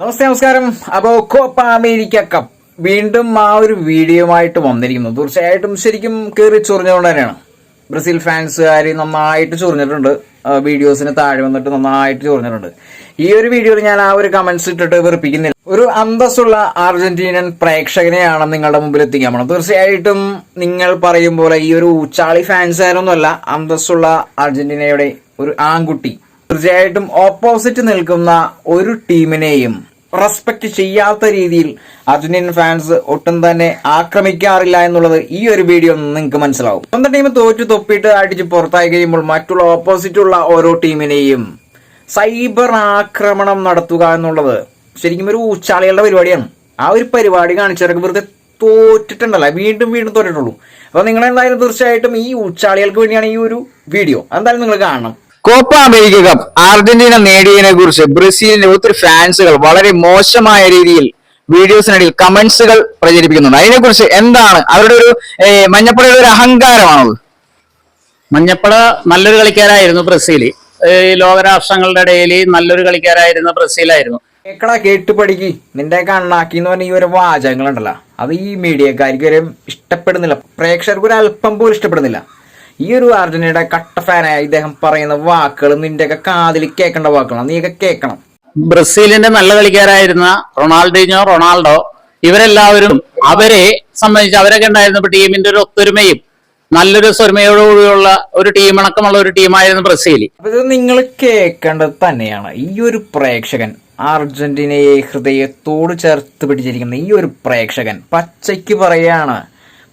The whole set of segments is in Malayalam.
നമസ്കാരം. അപ്പോ കോപ്പ അമേരിക്ക കപ്പ് വീണ്ടും ആ ഒരു വീഡിയോയുമായിട്ട് വന്നിരിക്കുന്നു. തീർച്ചയായിട്ടും ശരിക്കും കയറി ചൊറിഞ്ഞുകൊണ്ട് തന്നെയാണ്. ബ്രസീൽ ഫാൻസുകാർ നന്നായിട്ട് ചൊറിഞ്ഞിട്ടുണ്ട്. വീഡിയോസിന് താഴെ വന്നിട്ട് നന്നായിട്ട് ചൊറിഞ്ഞിട്ടുണ്ട്. ഈ ഒരു വീഡിയോയിൽ ഞാൻ ആ ഒരു കമന്റ്സ് ഇട്ടിട്ട് വെറുപ്പിക്കുന്നില്ല. ഒരു അന്തസ്സുള്ള അർജന്റീനൻ പ്രേക്ഷകനെയാണ് നിങ്ങളുടെ മുമ്പിൽ എത്തിക്കാൻ പോണത്. തീർച്ചയായിട്ടും നിങ്ങൾ പറയും പോലെ ഈ ഒരു ഊച്ചാളി ഫാൻസുകാരൊന്നുമല്ല, അന്തസ്സുള്ള അർജന്റീനയുടെ ഒരു ആൺകുട്ടി. തീർച്ചയായിട്ടും ഓപ്പോസിറ്റ് നിൽക്കുന്ന ഒരു ടീമിനെയും റെസ്പെക്ട് ചെയ്യാത്ത രീതിയിൽ അർജന്റീനൻ ഫാൻസ് ഒട്ടും തന്നെ ആക്രമിക്കാറില്ല എന്നുള്ളത് ഈ ഒരു വീഡിയോ നിങ്ങൾക്ക് മനസ്സിലാവും. സ്വന്തം ടീം തോറ്റു തൊപ്പിട്ട് അടിച്ച് പുറത്തായി കഴിയുമ്പോൾ മറ്റുള്ള ഓപ്പോസിറ്റ് ഉള്ള ഓരോ ടീമിനെയും സൈബർ ആക്രമണം നടത്തുക എന്നുള്ളത് ശരിക്കും ഒരു ഊച്ചാളികളുടെ പരിപാടിയാണ്. ആ ഒരു പരിപാടി കാണിച്ചവരൊക്കെ വെറുതെ തോറ്റിട്ടുണ്ടല്ലോ, വീണ്ടും തോറ്റിട്ടുള്ളൂ. അപ്പൊ നിങ്ങൾ എന്തായാലും തീർച്ചയായിട്ടും ഈ ഊച്ചാളികൾക്ക് വേണ്ടിയാണ് ഈ ഒരു വീഡിയോ, എന്തായാലും നിങ്ങൾ കാണണം. കോപ്പ അമേരിക്ക കപ്പ് അർജന്റീന നേടിയതിനെ കുറിച്ച് ബ്രസീലിന്റെ ഒത്തിരി ഫാൻസുകൾ വളരെ മോശമായ രീതിയിൽ വീഡിയോസിനിടയിൽ കമന്റ്സുകൾ പ്രചരിപ്പിക്കുന്നുണ്ട്. അതിനെക്കുറിച്ച് എന്താണ് അവരുടെ ഒരു മഞ്ഞപ്പടയുടെ ഒരു അഹങ്കാരമാണത്? മഞ്ഞപ്പട നല്ലൊരു കളിക്കാരായിരുന്നു ബ്രസീല്. ലോകരാഷ്ട്രങ്ങളുടെ ഇടയിൽ നല്ലൊരു കളിക്കാരായിരുന്ന ബ്രസീലായിരുന്നു. കേക്കടാ, കേട്ട് പഠിക്ക്. നിന്റെ കണ്ണാക്കി എന്ന് പറഞ്ഞ ഈ ഒരു വാചകങ്ങളുണ്ടല്ലോ, അത് ഈ മീഡിയക്കാർക്ക് വരെ ഇഷ്ടപ്പെടുന്നില്ല, പ്രേക്ഷകർക്ക് ഒരു അല്പം പോലും ഇഷ്ടപ്പെടുന്നില്ല. ഈ ഒരു അർജന്റീനയുടെ കട്ട ഫാനായ ഇദ്ദേഹം പറയുന്ന വാക്കുകൾ നിന്റെയൊക്കെ കാതിൽ കേൾക്കേണ്ട വാക്കുകളാണ്, നീയൊക്കെ കേൾക്കണം. ബ്രസീലിന്റെ നല്ല കളിക്കാരായിരുന്ന റൊണാൾഡോ ഇവരെല്ലാവരും അവരെ സംബന്ധിച്ച് അവരൊക്കെ ഉണ്ടായിരുന്നപ്പോൾ ടീമിന്റെ ഒരു ഒത്തൊരുമയും നല്ലൊരു സ്വരമയോടുകൂടിയുള്ള ഒരു ടീമിണക്കമുള്ള ഒരു ടീമായിരുന്നു ബ്രസീൽ. അപ്പൊ ഇത് നിങ്ങൾ കേൾക്കേണ്ടത് തന്നെയാണ്. ഈ ഒരു പ്രേക്ഷകൻ, അർജന്റീനയെ ഹൃദയത്തോട് ചേർത്ത് പിടിച്ചിരിക്കുന്ന ഈ ഒരു പ്രേക്ഷകൻ പച്ചയ്ക്ക് പറയാണ്,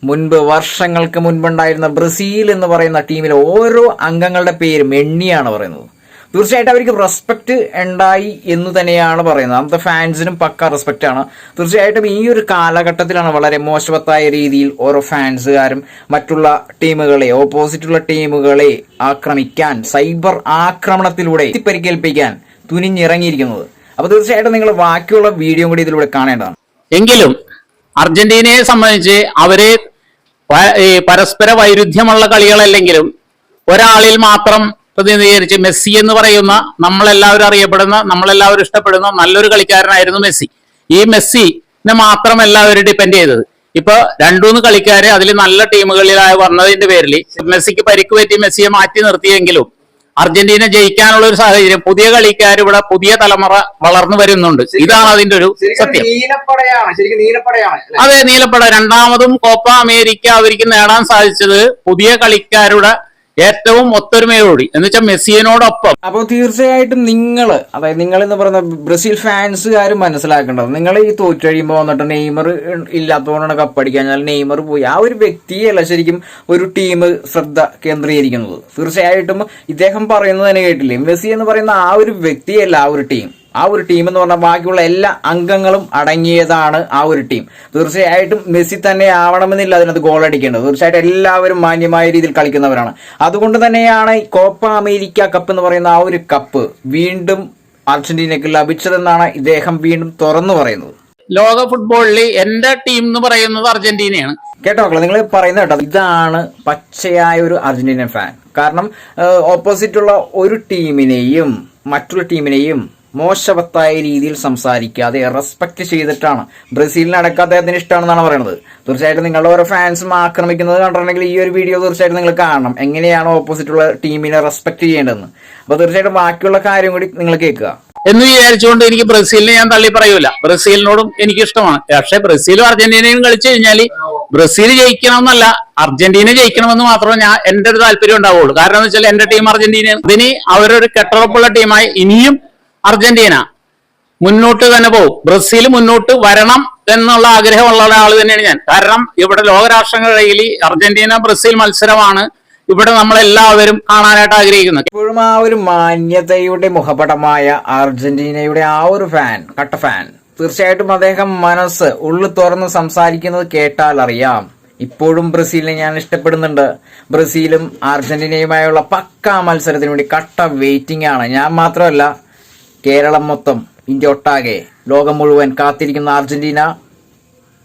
മുൻപ് വർഷങ്ങൾക്ക് മുൻപുണ്ടായിരുന്ന ബ്രസീൽ എന്ന് പറയുന്ന ടീമിലെ ഓരോ അംഗങ്ങളുടെ പേരും എണ്ണിയാണ് പറയുന്നത്. തീർച്ചയായിട്ടും അവർക്ക് റെസ്പെക്ട് ഉണ്ടായി എന്ന് തന്നെയാണ് പറയുന്നത്. അന്നത്തെ ഫാൻസിനും പക്ക റെസ്പെക്റ്റ് ആണ്. തീർച്ചയായിട്ടും ഈ ഒരു കാലഘട്ടത്തിലാണ് വളരെ മോശവത്തായ രീതിയിൽ ഓരോ ഫാൻസുകാരും മറ്റുള്ള ടീമുകളെ, ഓപ്പോസിറ്റുള്ള ടീമുകളെ ആക്രമിക്കാൻ, സൈബർ ആക്രമണത്തിലൂടെ പരിക്കേൽപ്പിക്കാൻ തുനിഞ്ഞിറങ്ങിയിരിക്കുന്നത്. അപ്പൊ തീർച്ചയായിട്ടും നിങ്ങൾ ബാക്കിയുള്ള വീഡിയോ കൂടി ഇതിലൂടെ കാണേണ്ടതാണ്. എങ്കിലും അർജന്റീനയെ സംബന്ധിച്ച് അവര് പരസ്പര വൈരുദ്ധ്യമുള്ള കളികളല്ലെങ്കിലും ഒരാളിൽ മാത്രം പ്രതിനിധീകരിച്ച് മെസ്സി എന്ന് പറയുന്ന നമ്മളെല്ലാവരും അറിയപ്പെടുന്ന, നമ്മളെല്ലാവരും ഇഷ്ടപ്പെടുന്ന നല്ലൊരു കളിക്കാരനായിരുന്നു മെസ്സി. ഈ മെസ്സിനെ മാത്രം എല്ലാവരും ഡിപ്പെൻഡ് ചെയ്തത്. ഇപ്പൊ രണ്ടൂന്ന് കളിക്കാര് അതിൽ നല്ല ടീമുകളിലായി വന്നതിന്റെ പേരിൽ മെസ്സിക്ക് പരിക്ക് പറ്റി മെസ്സിയെ മാറ്റി നിർത്തിയെങ്കിലും അർജന്റീന ജയിക്കാനുള്ള ഒരു സാഹചര്യം പുതിയ കളിക്കാർ ഇവിടെ പുതിയ തലമുറ വളർന്നു വരുന്നുണ്ട്. ഇതാണ് അതിന്റെ ഒരു സത്യം. അതെ, നീലപ്പട. രണ്ടാമതും കോപ്പ അമേരിക്ക അവർക്ക് നേടാൻ സാധിച്ചത് പുതിയ കളിക്കാരുടെ ഏറ്റവും ഒത്തൊരുമയോടി എന്ന് വെച്ചാൽ മെസ്സിയോടൊപ്പം. അപ്പോൾ തീർച്ചയായിട്ടും അതായത് നിങ്ങൾ എന്ന് പറയുന്ന ബ്രസീൽ ഫാൻസുകാർ മനസ്സിലാക്കേണ്ടത്, നിങ്ങൾ ഈ തോറ്റു കഴിയുമ്പോൾ വന്നിട്ട് നെയ്മർ ഇല്ലാത്തതുകൊണ്ടാണ് കപ്പടിക്കാൻ, നെയ്മർ പോയി ആ ഒരു വ്യക്തിയല്ല ശരിക്കും ഒരു ടീം ശ്രദ്ധ കേന്ദ്രീകരിക്കുന്നത്. തീർച്ചയായിട്ടും ഇദ്ദേഹം പറയുന്നത് തന്നെ കേട്ടില്ലേ, മെസ്സി എന്ന് പറയുന്ന ആ ഒരു വ്യക്തിയല്ല ആ ഒരു ടീം. ആ ഒരു ടീം എന്ന് പറഞ്ഞാൽ ബാക്കിയുള്ള എല്ലാ അംഗങ്ങളും അടങ്ങിയതാണ് ആ ഒരു ടീം. തീർച്ചയായിട്ടും മെസ്സി തന്നെ ആവണമെന്നില്ല അതിനകത്ത് ഗോൾ അടിക്കേണ്ടത്. തീർച്ചയായിട്ടും എല്ലാവരും മാന്യമായ രീതിയിൽ കളിക്കുന്നവരാണ്. അതുകൊണ്ട് തന്നെയാണ് കോപ്പ അമേരിക്ക കപ്പ് എന്ന് പറയുന്ന ആ ഒരു കപ്പ് വീണ്ടും അർജന്റീനയ്ക്ക് ലഭിച്ചതെന്നാണ് ഇദ്ദേഹം വീണ്ടും തുറന്നു പറയുന്നത്. ലോക ഫുട്ബോളിൽ എന്റെ ടീം എന്ന് പറയുന്നത് അർജന്റീനയാണ്. കേട്ടോ മക്കളെ, നിങ്ങൾ പറയുന്നത് കേട്ടോ, ഇതാണ് പച്ചയായ ഒരു അർജന്റീനൻ ഫാൻ. കാരണം ഓപ്പോസിറ്റുള്ള ഒരു ടീമിനെയും മറ്റുള്ള ടീമിനെയും മോശവത്തായ രീതിയിൽ സംസാരിക്കാതെ റെസ്പെക്ട് ചെയ്തിട്ടാണ്. ബ്രസീലിന് അടക്കം അദ്ദേഹത്തിന് ഇഷ്ടമാണെന്നാണ് പറയുന്നത്. തീർച്ചയായിട്ടും നിങ്ങളുടെ ഓരോ ഫാൻസും ആക്രമിക്കുന്നത് കണ്ടിട്ടുണ്ടെങ്കിൽ ഈ ഒരു വീഡിയോ തീർച്ചയായിട്ടും നിങ്ങൾ കാണണം, എങ്ങനെയാണ് ഓപ്പോസിറ്റുള്ള ടീമിനെ റെസ്പെക്ട് ചെയ്യേണ്ടതെന്ന്. അപ്പൊ തീർച്ചയായിട്ടും ബാക്കിയുള്ള കാര്യം കൂടി നിങ്ങൾ കേൾക്കുക. എന്ന് വിചാരിച്ചുകൊണ്ട് എനിക്ക് ബ്രസീലിനെ ഞാൻ തള്ളി പറയൂല. ബ്രസീലിനോടും എനിക്ക് ഇഷ്ടമാണ്. പക്ഷെ ബ്രസീലും അർജന്റീനയും കളിച്ചു കഴിഞ്ഞാൽ ബ്രസീൽ ജയിക്കണമെന്നല്ല, അർജന്റീന ജയിക്കണമെന്ന് മാത്രമേ എന്റെ ഒരു താല്പര്യം ഉണ്ടാവുള്ളൂ. കാരണം എന്ന് വെച്ചാൽ എന്റെ ടീം അർജന്റീനയാണ്. ഇതിന് അവരൊരു കെട്ടുറപ്പുള്ള ടീമായി ഇനിയും അർജന്റീന മുന്നോട്ട് തന്നെ പോകും. ബ്രസീൽ മുന്നോട്ട് വരണം എന്നുള്ള ആഗ്രഹമുള്ള ഒരാൾ തന്നെയാണ് ഞാൻ. കാരണം ഇവിടെ ലോകരാഷ്ട്രങ്ങളിടയിൽ അർജന്റീന ബ്രസീൽ മത്സരമാണ് ഇവിടെ നമ്മളെല്ലാവരും കാണാനായിട്ട് ആഗ്രഹിക്കുന്നത്. ഇപ്പോഴും ആ ഒരു മാന്യതയുടെ മുഖപടമായ അർജന്റീനയുടെ ആ ഒരു ഫാൻ, കട്ട ഫാൻ, തീർച്ചയായിട്ടും അദ്ദേഹം മനസ്സ് ഉള്ളു തുറന്ന് സംസാരിക്കുന്നത് കേട്ടാൽ അറിയാം. ഇപ്പോഴും ബ്രസീലിനെ ഞാൻ ഇഷ്ടപ്പെടുന്നുണ്ട്. ബ്രസീലും അർജന്റീനയുമായുള്ള പക്കാ മത്സരത്തിന് വേണ്ടി കട്ട വെയിറ്റിംഗ് ആണ്. ഞാൻ മാത്രമല്ല, കേരളം മൊത്തം, ഇന്ത്യ ഒട്ടാകെ, ലോകം മുഴുവൻ കാത്തിരിക്കുന്ന അർജന്റീന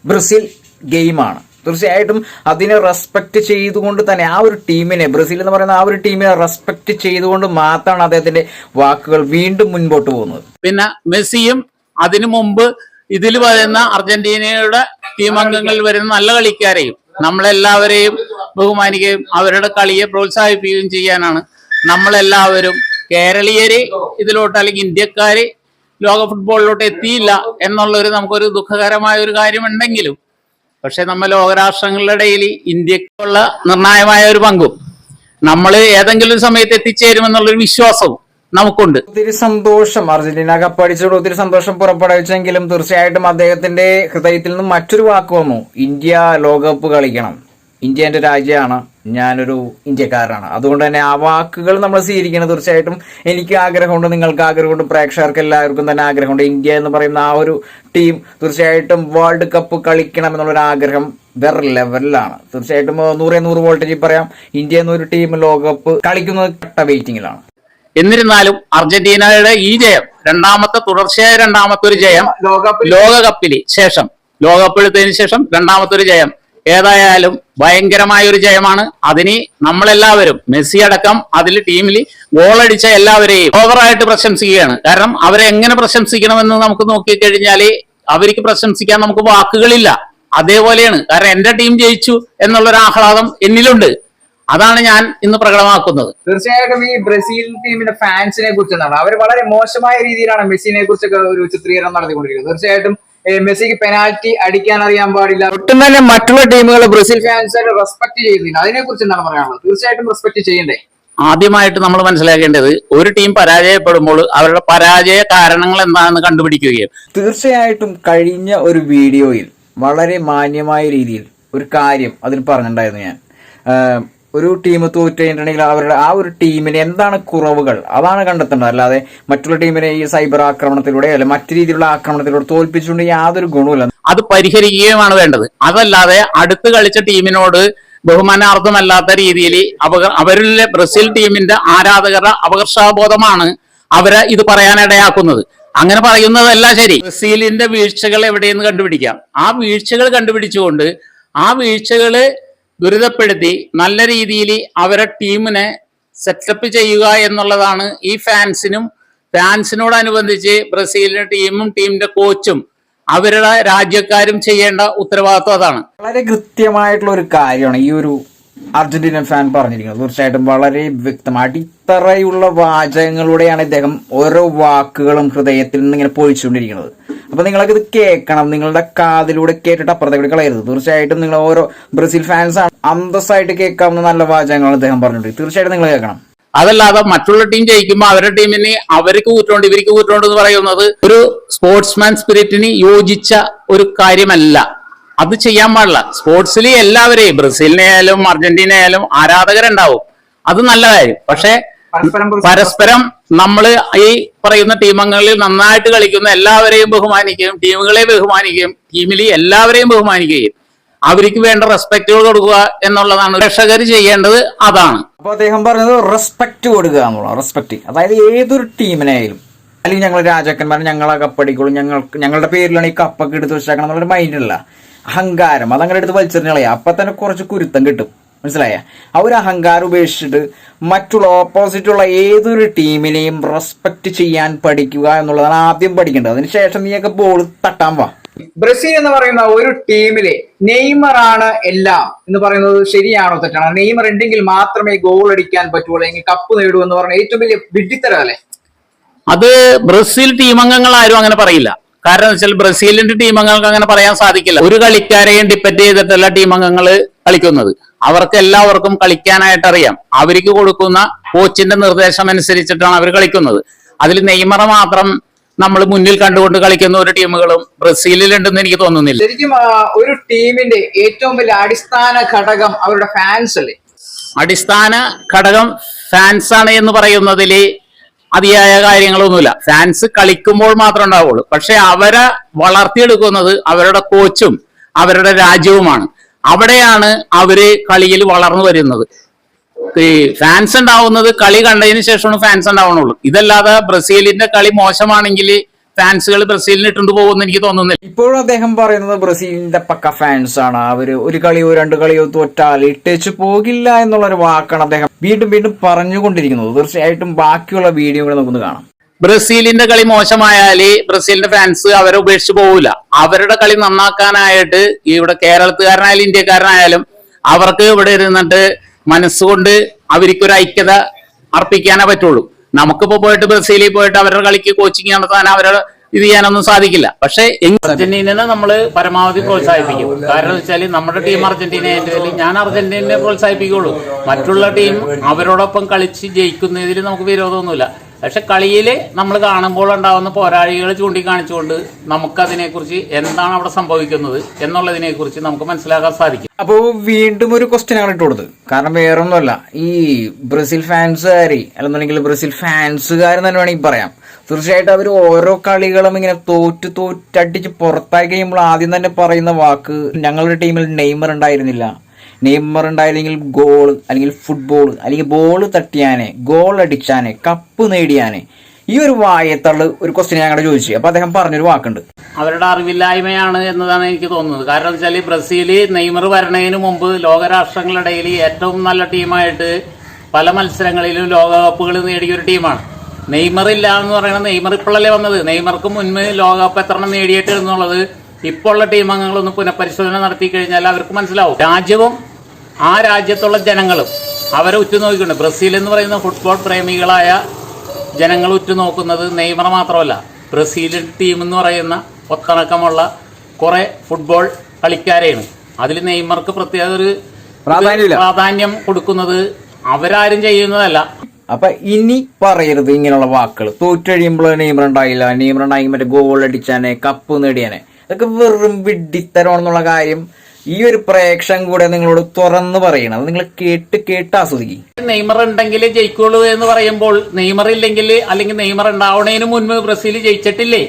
ബ്രസീൽ ഗെയിമാണ്. തീർച്ചയായിട്ടും അതിനെ റെസ്പെക്ട് ചെയ്തുകൊണ്ട് തന്നെ ആ ഒരു ടീമിനെ, ബ്രസീൽ എന്ന് പറയുന്ന ആ ഒരു ടീമിനെ റെസ്പെക്ട് ചെയ്തുകൊണ്ട് മാത്രമാണ് അദ്ദേഹത്തിന്റെ വാക്കുകൾ വീണ്ടും മുൻപോട്ട് പോകുന്നത്. പിന്നെ മെസ്സിയും അതിനു മുമ്പ് ഇതിൽ വരുന്ന അർജന്റീനയുടെ ടീം അംഗങ്ങളിൽ വരുന്ന നല്ല കളിക്കാരെയും നമ്മളെല്ലാവരെയും ബഹുമാനിക്കുകയും അവരുടെ കളിയെ പ്രോത്സാഹിപ്പിക്കുകയും ചെയ്യാനാണ് നമ്മളെല്ലാവരും. കേരളീയര് ഇതിലോട്ട് അല്ലെങ്കിൽ ഇന്ത്യക്കാര് ലോക ഫുട്ബോളിലോട്ട് എത്തിയില്ല എന്നുള്ളൊരു നമുക്കൊരു ദുഃഖകരമായ ഒരു കാര്യമുണ്ടെങ്കിലും പക്ഷെ നമ്മൾ ലോകരാഷ്ട്രങ്ങളുടെ ഇടയിൽ ഇന്ത്യക്കുള്ള നിർണായകമായ ഒരു പങ്കും നമ്മൾ ഏതെങ്കിലും ഒരു സമയത്ത് എത്തിച്ചേരുമെന്നുള്ളൊരു വിശ്വാസവും നമുക്കുണ്ട്. ഒത്തിരി സന്തോഷം അർജന്റീന കപ്പടിച്ചോട് ഒത്തിരി സന്തോഷം പുറപ്പെടുവിച്ചെങ്കിലും തീർച്ചയായിട്ടും അദ്ദേഹത്തിന്റെ ഹൃദയത്തിൽ നിന്ന് മറ്റൊരു വാക്ക് വന്നു. ഇന്ത്യ ലോകകപ്പ് കളിക്കണം, ഇന്ത്യ എന്റെ രാജ്യമാണ്, ഞാനൊരു ഇന്ത്യക്കാരനാണ്. അതുകൊണ്ട് തന്നെ ആ വാക്കുകൾ നമ്മൾ സ്വീകരിക്കണം. തീർച്ചയായിട്ടും എനിക്ക് ആഗ്രഹമുണ്ട്, നിങ്ങൾക്ക് ആഗ്രഹമുണ്ട്, പ്രേക്ഷകർക്ക് എല്ലാവർക്കും തന്നെ ആഗ്രഹമുണ്ട്. ഇന്ത്യ എന്ന് പറയുന്ന ആ ഒരു ടീം തീർച്ചയായിട്ടും വേൾഡ് കപ്പ് കളിക്കണം എന്നുള്ളൊരു ആഗ്രഹം വേറെ ലെവലിലാണ്. തീർച്ചയായിട്ടും 100 വോൾട്ടേജിൽ പറയാം, ഇന്ത്യ എന്നൊരു ടീം ലോകകപ്പ് കളിക്കുന്നത് കട്ട വെയിറ്റിംഗിലാണ്. എന്നിരുന്നാലും അർജന്റീനയുടെ ഈ ജയം തുടർച്ചയായ രണ്ടാമത്തെ ഒരു ജയം ലോകകപ്പിന് ശേഷം, ലോകകപ്പെടുത്തതിന് ശേഷം രണ്ടാമത്തെ ഒരു ജയം ഏതായാലും ഭയങ്കരമായ ഒരു ജയമാണ്. അതിന് നമ്മളെല്ലാവരും മെസ്സി അടക്കം അതിൽ ടീമിൽ ഗോളടിച്ച എല്ലാവരെയും ഓവറായിട്ട് പ്രശംസിക്കുകയാണ്. കാരണം അവരെ എങ്ങനെ പ്രശംസിക്കണമെന്ന് നമുക്ക് നോക്കിക്കഴിഞ്ഞാല് അവർക്ക് പ്രശംസിക്കാൻ നമുക്ക് വാക്കുകളില്ല. അതേപോലെയാണ്. കാരണം എന്റെ ടീം ജയിച്ചു എന്നുള്ളൊരു ആഹ്ലാദം എന്നിലുണ്ട്. അതാണ് ഞാൻ ഇന്ന് പ്രകടമാക്കുന്നത്. തീർച്ചയായിട്ടും ഈ ബ്രസീൽ ടീമിന്റെ ഫാൻസിനെ കുറിച്ച് എന്താണ്, അവർ വളരെ മോശമായ രീതിയിലാണ് മെസ്സിനെ കുറിച്ചൊക്കെ ഒരു ചിത്രീകരണം നടത്തിക്കൊണ്ടിരിക്കുന്നത്. തീർച്ചയായിട്ടും മെസ്സിക്ക് പെനാൽറ്റി അടിക്കാൻ അറിയാൻ പാടില്ല, ഒട്ടും തന്നെ മറ്റുള്ള ടീമുകൾ ബ്രസീൽ ഫാൻസായിട്ട് റെസ്പെക്ട് ചെയ്യുന്നില്ല. അതിനെ കുറിച്ച് എന്താണ് പറയാനുള്ളത്? തീർച്ചയായിട്ടും റെസ്പെക്ട് ചെയ്യണ്ടേ? ആദ്യമായിട്ട് നമ്മൾ മനസ്സിലാക്കേണ്ടത് ഒരു ടീം പരാജയപ്പെടുമ്പോൾ അവരുടെ പരാജയ കാരണങ്ങൾ എന്താണെന്ന് കണ്ടുപിടിക്കുകയും. തീർച്ചയായിട്ടും കഴിഞ്ഞ ഒരു വീഡിയോയിൽ വളരെ മാന്യമായ രീതിയിൽ ഒരു കാര്യം അതിൽ പറഞ്ഞിട്ടുണ്ടായിരുന്നു ഞാൻ. ഒരു ടീം തോറ്റുകഴിഞ്ഞിട്ടുണ്ടെങ്കിൽ അവരുടെ ആ ഒരു ടീമിന് എന്താണ് കുറവുകൾ അതാണ് കണ്ടെത്തേണ്ടത്. അല്ലാതെ മറ്റുള്ള ടീമിനെ ഈ സൈബർ ആക്രമണത്തിലൂടെ അല്ലെ മറ്റു രീതിയിലുള്ള ആക്രമണത്തിലൂടെ തോൽപ്പിച്ചുകൊണ്ട് യാതൊരു ഗുണവുമില്ല. അത് പരിഹരിക്കുകയുമാണ് വേണ്ടത്. അതല്ലാതെ അടുത്ത് കളിച്ച ടീമിനോട് ബഹുമാനാർത്ഥമല്ലാത്ത രീതിയിൽ അവരിലെ ബ്രസീൽ ടീമിന്റെ ആരാധകരുടെ അപകർഷാബോധമാണ് അവരെ ഇത് പറയാനിടയാക്കുന്നത്. അങ്ങനെ പറയുന്നതല്ല ശരി. ബ്രസീലിന്റെ വീഴ്ചകൾ എവിടെയെന്ന് കണ്ടുപിടിക്കാം. ആ വീഴ്ചകൾ കണ്ടുപിടിച്ചുകൊണ്ട് ആ വീഴ്ചകള് ദുരിതപ്പെടുത്തി നല്ല രീതിയിൽ അവരെ ടീമിനെ സെറ്റപ്പ് ചെയ്യുക എന്നുള്ളതാണ് ഈ ഫാൻസിനോടനുബന്ധിച്ച് ബ്രസീലിന്റെ ടീമും ടീമിന്റെ കോച്ചും അവരുടെ രാജ്യക്കാരും ചെയ്യേണ്ട ഉത്തരവാദിത്വം അതാണ്. വളരെ കൃത്യമായിട്ടുള്ള ഒരു കാര്യമാണ് ഈ ഒരു അർജന്റീനൻ ഫാൻ പറഞ്ഞിരിക്കുന്നത്. തീർച്ചയായിട്ടും വളരെ വ്യക്തം അടിത്തറയുള്ള വാചകങ്ങളിലൂടെയാണ് ഇദ്ദേഹം ഓരോ വാക്കുകളും ഹൃദയത്തിൽ നിന്ന് ഇങ്ങനെ പൊഴിച്ചുകൊണ്ടിരിക്കുന്നത്. അപ്പൊ നിങ്ങളൊക്കെ ഇത് കേൾക്കണം, നിങ്ങളുടെ കാതിലൂടെ കേട്ടിട്ട് അപ്പുറത്തേക്ക് കളയരുത്. തീർച്ചയായിട്ടും നിങ്ങൾ ഓരോ ബ്രസീൽ ഫാൻസ് ആണ് അന്തസ്സായിട്ട് കേൾക്കാവുന്ന നല്ല വാചകങ്ങളാണ് അദ്ദേഹം പറഞ്ഞിട്ടുണ്ട്. തീർച്ചയായിട്ടും നിങ്ങൾ കേൾക്കണം. അതല്ലാതെ മറ്റുള്ള ടീം ജയിക്കുമ്പോൾ അവരുടെ ടീമിന് അവർക്ക് കൂറ്റുകൊണ്ട് ഇവർക്ക് കൂറ്റുകൊണ്ട് എന്ന് പറയുന്നത് ഒരു സ്പോർട്സ്മാൻ സ്പിരിറ്റിന് യോജിച്ച ഒരു കാര്യമല്ല. അത് ചെയ്യാൻ പാടില്ല. സ്പോർട്സിൽ എല്ലാവരെയും ബ്രസീലിനെ ആയാലും അർജന്റീന ആയാലും ആരാധകരുണ്ടാവും, അത് നല്ല കാര്യം. പക്ഷെ പരസ്പരം നമ്മൾ ഈ പറയുന്ന ടീമംഗങ്ങളിൽ നന്നായിട്ട് കളിക്കുന്ന എല്ലാവരെയും ബഹുമാനിക്കുകയും ടീമുകളെ ബഹുമാനിക്കുകയും ടീമിൽ എല്ലാവരെയും ബഹുമാനിക്കുകയും അവർക്ക് വേണ്ട റെസ്പെക്റ്റുകൾ കൊടുക്കുക എന്നുള്ളതാണ് പ്രേക്ഷകർ ചെയ്യേണ്ടത്. അതാണ് അപ്പൊ അദ്ദേഹം പറഞ്ഞത് റെസ്പെക്ട് കൊടുക്കുക എന്നുള്ള റെസ്പെക്ട്. അതായത് ഏതൊരു ടീമിനായാലും അല്ലെങ്കിൽ ഞങ്ങൾ രാജാക്കന്മാർ ഞങ്ങളെ കപ്പടിക്കുള്ളൂ, ഞങ്ങളുടെ പേരിലാണ് ഈ കപ്പൊക്കെ എടുത്ത് വെച്ചേക്കണം എന്നുള്ളൊരു മൈൻഡല്ല. അഹങ്കാരം അതങ്ങനെ എടുത്ത് വലിച്ചെറിഞ്ഞ കളയാ, അപ്പൊ തന്നെ കുറച്ച് കുരുത്തം കിട്ടും. മനസ്സിലായ? ആ ഒരു അഹങ്കാരം ഉപേക്ഷിച്ചിട്ട് മറ്റുള്ള ഓപ്പോസിറ്റുള്ള ഏതൊരു ടീമിനെയും റെസ്പെക്ട് ചെയ്യാൻ പഠിക്കുക എന്നുള്ളതാണ് ആദ്യം പഠിക്കേണ്ടത്. അതിനുശേഷം നീയൊക്കെ ബോൾ തട്ടാൻ വാ. ബ്രസീൽ എന്ന് പറയുന്ന ഒരു ടീമിലെ നെയ്മർ ആണ് എല്ലാം എന്ന് പറയുന്നത് ശരിയാണോ തെറ്റാണോ? നെയ്മർ ഉണ്ടെങ്കിൽ മാത്രമേ ഗോൾ അടിക്കാൻ പറ്റുള്ളൂ, എങ്കിൽ കപ്പ് നേടൂ എന്ന് പറഞ്ഞ ഏറ്റവും വലിയ വിഡ്ഢിത്തരമല്ലേ അത്? ബ്രസീൽ ടീമംഗങ്ങൾ ആരും അങ്ങനെ പറയില്ല. കാരണം വെച്ചാൽ ബ്രസീലിന്റെ ടീമംഗങ്ങൾക്ക് അങ്ങനെ പറയാൻ സാധിക്കില്ല. ഒരു കളിക്കാരെയും ഡിപ്പെൻഡ് ചെയ്തിട്ടല്ല ടീമംഗങ്ങൾ കളിക്കുന്നത്. അവർക്ക് എല്ലാവർക്കും കളിക്കാനായിട്ട് അറിയാം. അവർക്ക് കൊടുക്കുന്ന കോച്ചിന്റെ നിർദ്ദേശം അനുസരിച്ചിട്ടാണ് അവർ കളിക്കുന്നത്. അതിൽ നെയ്മറ മാത്രം നമ്മൾ മുന്നിൽ കണ്ടുകൊണ്ട് കളിക്കുന്ന ഒരു ടീമുകളും ബ്രസീലിലുണ്ടെന്ന് എനിക്ക് തോന്നുന്നില്ല. ശരിക്കും ഒരു ടീമിന്റെ ഏറ്റവും വലിയ അടിസ്ഥാന ഘടകം അവരുടെ ഫാൻസ് അല്ലേ? അടിസ്ഥാന ഘടകം ഫാൻസ് ആണ് എന്ന് പറയുന്നതില് അതിയായ കാര്യങ്ങളൊന്നുമില്ല. ഫാൻസ് കളിക്കുമ്പോൾ മാത്രം ഉണ്ടാവുള്ളൂ. പക്ഷെ അവരെ വളർത്തിയെടുക്കുന്നത് അവരുടെ കോച്ചും അവരുടെ രാജ്യവുമാണ്. അവിടെയാണ് അവര് കളിയിൽ വളർന്നു വരുന്നത്. ഈ ഫാൻസ് ഉണ്ടാവുന്നത് കളി കണ്ടതിന് ശേഷമാണ് ഫാൻസ് ഉണ്ടാവണുള്ളൂ. ഇതല്ലാതെ ബ്രസീലിന്റെ കളി മോശമാണെങ്കിൽ ഫാൻസുകൾ ബ്രസീലിന് ഇട്ടുകൊണ്ട് പോകുമെന്ന് എനിക്ക് തോന്നുന്നില്ല. ഇപ്പോഴും അദ്ദേഹം പറയുന്നത് ബ്രസീലിന്റെ പക്ക ഫാൻസ് ആണ്. അവര് ഒരു കളിയോ രണ്ട് കളിയോ തോറ്റാൽ ഇട്ടേച്ച് പോകില്ല എന്നുള്ളൊരു വാക്കാണ് അദ്ദേഹം വീണ്ടും വീണ്ടും പറഞ്ഞുകൊണ്ടിരിക്കുന്നത്. തീർച്ചയായിട്ടും ബാക്കിയുള്ള വീഡിയോകൾ നമുക്കൊന്ന് കാണാം. ബ്രസീലിന്റെ കളി മോശമായാല് ബ്രസീലിന്റെ ഫാൻസ് അവരെ ഉപേക്ഷിച്ച് പോവില്ല. അവരുടെ കളി നന്നാക്കാനായിട്ട് ഇവിടെ കേരളത്തുകാരനായാലും ഇന്ത്യക്കാരനായാലും അവർക്ക് ഇവിടെ ഇരുന്നിട്ട് മനസ്സുകൊണ്ട് അവർക്കൊരു ഐക്യത അർപ്പിക്കാനേ പറ്റുള്ളൂ. നമുക്കിപ്പോ പോയിട്ട് ബ്രസീലിൽ പോയിട്ട് അവരുടെ കളിക്ക് കോച്ചിങ് നടത്താൻ അവരുടെ ഇത് ചെയ്യാനൊന്നും സാധിക്കില്ല. പക്ഷെ അർജന്റീനനെ നമ്മൾ പരമാവധി പ്രോത്സാഹിപ്പിക്കും. കാരണം വെച്ചാൽ നമ്മുടെ ടീം അർജന്റീനയിൽ ഞാൻ അർജന്റീനയെ പ്രോത്സാഹിപ്പിക്കുള്ളൂ. മറ്റുള്ള ടീം അവരോടൊപ്പം കളിച്ച് ജയിക്കുന്നതിൽ നമുക്ക് വിരോധമൊന്നുമില്ല. പക്ഷെ കളിയിൽ നമ്മൾ കാണുമ്പോൾ ഉണ്ടാവുന്ന പോരാളികൾ ചൂണ്ടിക്കാണിച്ചുകൊണ്ട് നമുക്കതിനെക്കുറിച്ച് എന്താണ് അവിടെ സംഭവിക്കുന്നത് എന്നുള്ളതിനെ കുറിച്ച് നമുക്ക് മനസ്സിലാക്കാൻ സാധിക്കും. അപ്പോൾ വീണ്ടും ഒരു ക്വസ്റ്റ്യൻ ആണ് ഇട്ട് കൊടുത്തത്. കാരണം വേറൊന്നുമല്ല, ഈ ബ്രസീൽ ഫാൻസുകാരി അല്ലെന്നുണ്ടെങ്കിൽ ബ്രസീൽ ഫാൻസുകാർ തന്നെ വേണമെങ്കിൽ പറയാം. തീർച്ചയായിട്ടും അവർ ഓരോ കളികളും ഇങ്ങനെ തോറ്റടിച്ച് പുറത്തായി കഴിയുമ്പോൾ ആദ്യം തന്നെ പറയുന്ന വാക്ക്, ഞങ്ങളുടെ ടീമിൽ നെയ്മർ ഉണ്ടായിരുന്നില്ല, നെയ്മർ ഉണ്ടായില്ലെങ്കിൽ ഗോൾ അല്ലെങ്കിൽ ഫുട്ബോൾ അല്ലെങ്കിൽ ബോൾ തട്ടിയാനെ, ഗോൾ അടിച്ചാനെ, കപ്പ് നേടിയാനെ. ഈ ഒരു വായത്തള്ള് ഒരു ക്വസ്റ്റ്യൻ ഞങ്ങളുടെ ചോദിച്ചു. അപ്പൊ അദ്ദേഹം പറഞ്ഞൊരു വാക്കുണ്ട്, അവരുടെ അറിവില്ലായ്മയാണ് എന്നതാണ് എനിക്ക് തോന്നുന്നത്. കാരണം വെച്ചാൽ ബ്രസീല് നെയ്മർ വരണതിന് മുമ്പ് ലോകരാഷ്ട്രങ്ങളിടയിൽ ഏറ്റവും നല്ല ടീമായിട്ട് പല മത്സരങ്ങളിലും ലോകകപ്പുകൾ നേടിയ ഒരു ടീമാണ്. നെയ്മർ ഇല്ല എന്ന് പറയുന്നത്, നെയ്മർ ഇപ്പോഴല്ലേ വന്നത്. നെയ്മർക്ക് മുൻപ് ലോകകപ്പ് എത്ര നേടിയിട്ട് എന്നുള്ളത് ഇപ്പോൾ ഉള്ള ടീം അംഗങ്ങളൊന്ന് പുനഃപരിശോധന നടത്തി കഴിഞ്ഞാൽ അവർക്ക് മനസ്സിലാവും. രാജ്യവും ആ രാജ്യത്തുള്ള ജനങ്ങളും അവരെ ഉറ്റുനോക്കിയിട്ടുണ്ട്. ബ്രസീൽ എന്ന് പറയുന്ന ഫുട്ബോൾ പ്രേമികളായ ജനങ്ങൾ ഉറ്റുനോക്കുന്നത് നെയ്മർ മാത്രമല്ല, ബ്രസീൽ ടീം എന്ന് പറയുന്ന ഒത്തണക്കമുള്ള കുറെ ഫുട്ബോൾ കളിക്കാരെയാണ്. അതിൽ നെയ്മർക്ക് പ്രത്യേക ഒരു പ്രാധാന്യം കൊടുക്കുന്നത് അവരാരും ചെയ്യുന്നതല്ല. അപ്പൊ ഇനി പറയരുത് ഇങ്ങനെയുള്ള വാക്കുകൾ. തോറ്റഴിയുമ്പോൾ നെയ്മർ ഉണ്ടായില്ല, നെയ്മർ ഉണ്ടായി മറ്റേ ഗോൾ അടിച്ചാനെ, കപ്പ് നേടിയാനെ. ഇതൊക്കെ വെറും വിഡ്ഢിത്തരമാണെന്നുള്ള കാര്യം ഈ ഒരു പ്രേക്ഷകൻ കൂടെ നിങ്ങളോട് തുറന്നു പറയണം. അത് നിങ്ങൾ കേട്ട് ആസ്വദിക്കും. നെയ്മർ ഉണ്ടെങ്കിൽ ജയിക്കുള്ളൂ എന്ന് പറയുമ്പോൾ നെയ്മർ ഇല്ലെങ്കിൽ അല്ലെങ്കിൽ നെയ്മർ ഉണ്ടാവണേന് മുൻപ് ബ്രസീൽ ജയിച്ചിട്ടില്ലേ?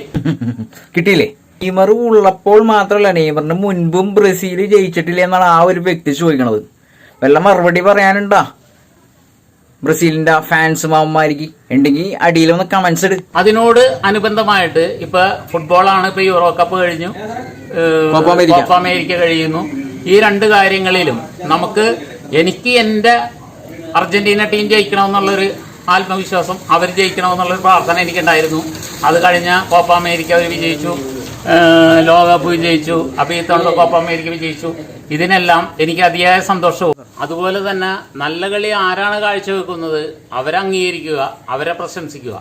കിട്ടിയില്ലേ? നെയ്മർ ഉള്ളപ്പോൾ മാത്രമല്ല, നെയ്മറിന് മുൻപും ബ്രസീൽ ജയിച്ചിട്ടില്ല എന്നാണ് ആ ഒരു വ്യക്തി ചോദിക്കണത്. വല്ല മറുപടി പറയാനുണ്ടാ ബ്രസീലിന്റെ ഫാൻസ് മാവന്മാർക്ക് ഉണ്ടെങ്കിൽ അടിയിലൊന്ന് കമന്റ്സ് ഇട്. അതിനോട് അനുബന്ധമായിട്ട് ഇപ്പൊ ഫുട്ബോളാണ്, ഇപ്പൊ യൂറോ കപ്പ് കഴിഞ്ഞു, കോപ്പ അമേരിക്ക കഴിയുന്നു. ഈ രണ്ട് കാര്യങ്ങളിലും എനിക്ക് എന്റെ അർജന്റീന ടീം ജയിക്കണമെന്നുള്ളൊരു ആത്മവിശ്വാസം, അവർ ജയിക്കണമെന്നുള്ളൊരു പ്രാർത്ഥന എനിക്കുണ്ടായിരുന്നു. അത് കഴിഞ്ഞ കോപ്പ അമേരിക്ക അവർ വിജയിച്ചു, ലോകകപ്പ് വിജയിച്ചു, അപ്പൊ ഈ തവണ കോപ്പ അമേരിക്ക വിജയിച്ചു. ഇതിനെല്ലാം എനിക്ക് അതിയായ സന്തോഷവും. അതുപോലെ തന്നെ നല്ല കളി ആരാണ് കാഴ്ചവെക്കുന്നത് അവരെ അംഗീകരിക്കുക, അവരെ പ്രശംസിക്കുക.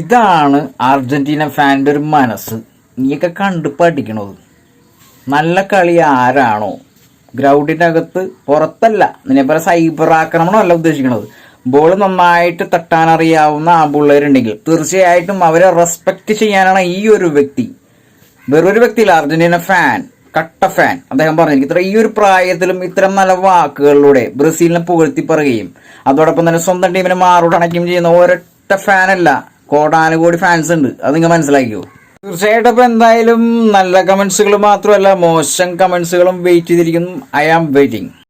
ഇതാണ് അർജന്റീന ഫാൻ്റെ ഒരു മനസ്സ്. നീയൊക്കെ കണ്ടു പഠിക്കണത്. നല്ല കളി ആരാണോ ഗ്രൗണ്ടിന്റെ അകത്ത്, പുറത്തല്ല, നിന്നെപ്പോലെ സൈബർ ആക്രമണമല്ല ഉദ്ദേശിക്കണത്. ബോൾ നന്നായിട്ട് തട്ടാനറിയാവുന്ന ആ പിള്ളേരുണ്ടെങ്കിൽ തീർച്ചയായിട്ടും അവരെ റെസ്പെക്ട് ചെയ്യാനാണ് ഈ ഒരു വ്യക്തി. വേറൊരു വ്യക്തിയില്ല, അർജന്റീന ഫാൻ, കട്ട ഫാൻ. അദ്ദേഹം പറഞ്ഞു ഈ ഒരു പ്രായത്തിലും ഇത്തരം നല്ല വാക്കുകളിലൂടെ ബ്രസീലിനെ പുകഴ്ത്തി പറയുകയും അതോടൊപ്പം തന്നെ സ്വന്തം ടീമിനെ മാറോടണയ്ക്കുകയും ചെയ്യുന്ന ഒരൊറ്റ ഫാനല്ല, കോടാനുകോടി ഫാൻസ് ഉണ്ട്. അത് നിങ്ങൾ മനസ്സിലാക്കിയോ? തീർച്ചയായിട്ടും. അപ്പൊ എന്തായാലും നല്ല കമന്റ്സുകൾ മാത്രമല്ല മോശം കമന്റ്സുകളും വെയിറ്റ് ചെയ്തിരിക്കുന്നു. I am waiting.